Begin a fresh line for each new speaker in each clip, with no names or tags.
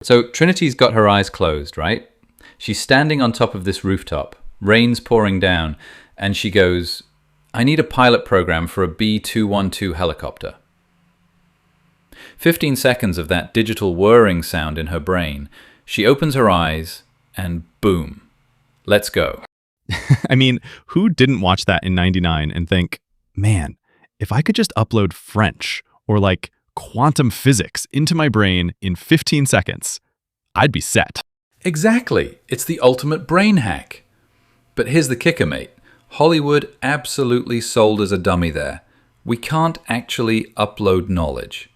So Trinity's got her eyes closed, right? She's standing on top of this rooftop, rain's pouring down, and she goes, I need a pilot program for a B-212 helicopter. 15 seconds of that digital whirring sound in her brain. She opens her eyes, and boom. Let's go.
I mean, who didn't watch that in '99 and think, man, if I could just upload French or like quantum physics into my brain in 15 seconds, I'd be set.
Exactly. It's the ultimate brain hack. But here's the kicker, mate. Hollywood absolutely sold us a dummy there. We can't actually upload knowledge.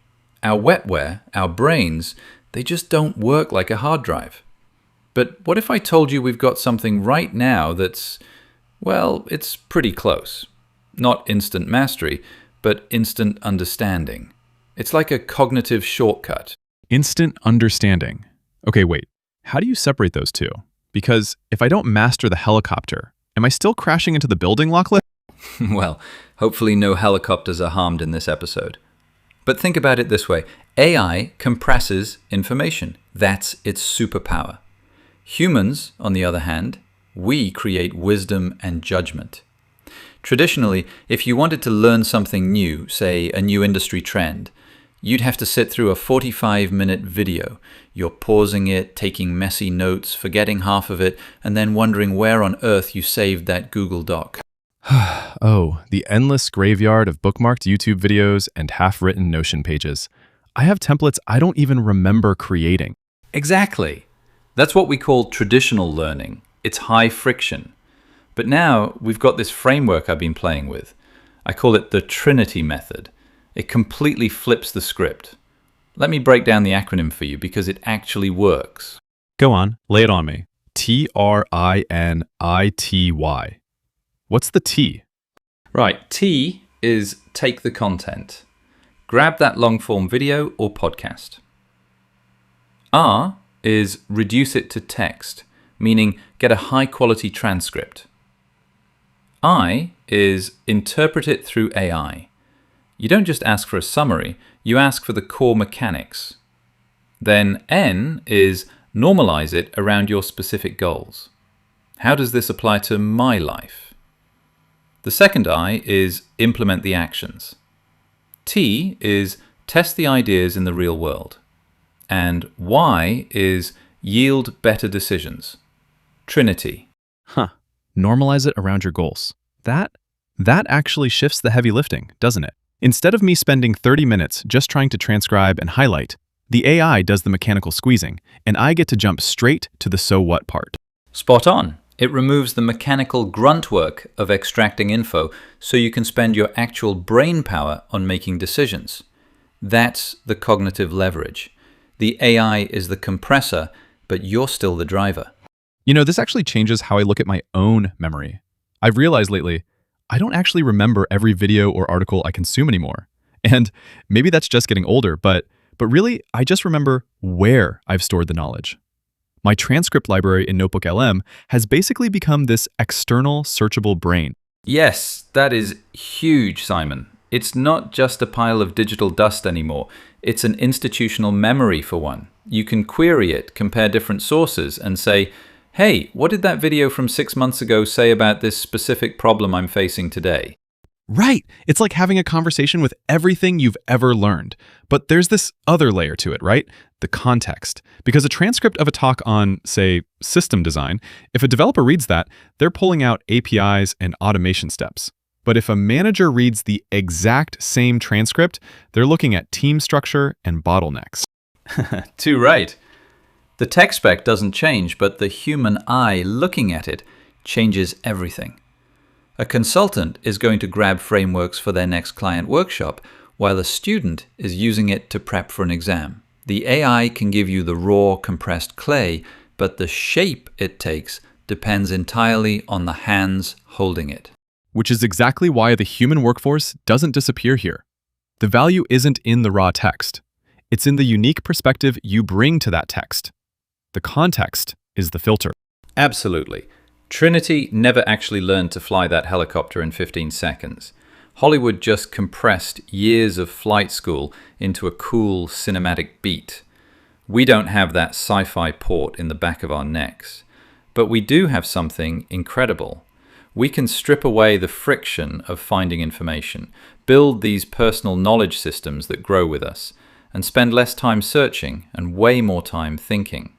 Our wetware, our brains, they just don't work like a hard drive. But what if I told you we've got something right now that's, well, it's pretty close. Not instant mastery, but instant understanding. It's like a cognitive shortcut.
Instant understanding. Okay, wait. How do you separate those two? Because if I don't master the helicopter, am I still crashing into the building, Lachlan?
Well, hopefully no helicopters are harmed in this episode. But think about it this way. AI compresses information. That's its superpower. Humans, on the other hand, we create wisdom and judgment. Traditionally, if you wanted to learn something new, say a new industry trend, you'd have to sit through a 45-minute video. You're pausing it, taking messy notes, forgetting half of it, and then wondering where on earth you saved that Google Doc.
Oh, the endless graveyard of bookmarked YouTube videos and half-written Notion pages. I have templates I don't even remember creating.
Exactly. That's what we call traditional learning. It's high friction. But now we've got this framework I've been playing with. I call it the Trinity Method. It completely flips the script. Let me break down the acronym for you because it actually works.
Go on, lay it on me. Trinity. What's the T?
Right, T is take the content. Grab that long-form video or podcast. R is reduce it to text, meaning get a high-quality transcript. I is interpret it through AI. You don't just ask for a summary, you ask for the core mechanics. Then N is normalize it around your specific goals. How does this apply to my life? The second I is implement the actions. T is test the ideas in the real world. And Y is yield better decisions. Trinity.
Huh. Normalize it around your goals. That actually shifts the heavy lifting, doesn't it? Instead of me spending 30 minutes just trying to transcribe and highlight, the AI does the mechanical squeezing, and I get to jump straight to the so what part.
Spot on. It removes the mechanical grunt work of extracting info so you can spend your actual brain power on making decisions. That's the cognitive leverage. The AI is the compressor, but you're still the driver.
You know, this actually changes how I look at my own memory. I've realized lately, I don't actually remember every video or article I consume anymore. And maybe that's just getting older, but really, I just remember where I've stored the knowledge. My transcript library in Notebook LM has basically become this external searchable brain.
Yes, that is huge, Simon. It's not just a pile of digital dust anymore. It's an institutional memory for one. You can query it, compare different sources, and say, hey, what did that video from 6 months ago say about this specific problem I'm facing today?
Right. It's like having a conversation with everything you've ever learned. But there's this other layer to it, right? The context. Because a transcript of a talk on, say, system design, if a developer reads that, they're pulling out APIs and automation steps. But if a manager reads the exact same transcript, they're looking at team structure and bottlenecks.
Too right. The tech spec doesn't change, but the human eye looking at it changes everything. A consultant is going to grab frameworks for their next client workshop, while a student is using it to prep for an exam. The AI can give you the raw, compressed clay, but the shape it takes depends entirely on the hands holding it.
Which is exactly why the human workforce doesn't disappear here. The value isn't in the raw text. It's in the unique perspective you bring to that text. The context is the filter.
Absolutely. Trinity never actually learned to fly that helicopter in 15 seconds. Hollywood just compressed years of flight school into a cool cinematic beat. We don't have that sci-fi port in the back of our necks, but we do have something incredible. We can strip away the friction of finding information, build these personal knowledge systems that grow with us, and spend less time searching and way more time thinking.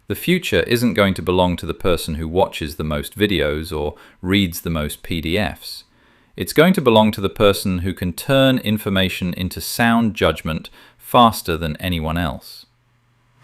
The future isn't going to belong to the person who watches the most videos or reads the most PDFs. It's going to belong to the person who can turn information into sound judgment faster than anyone else.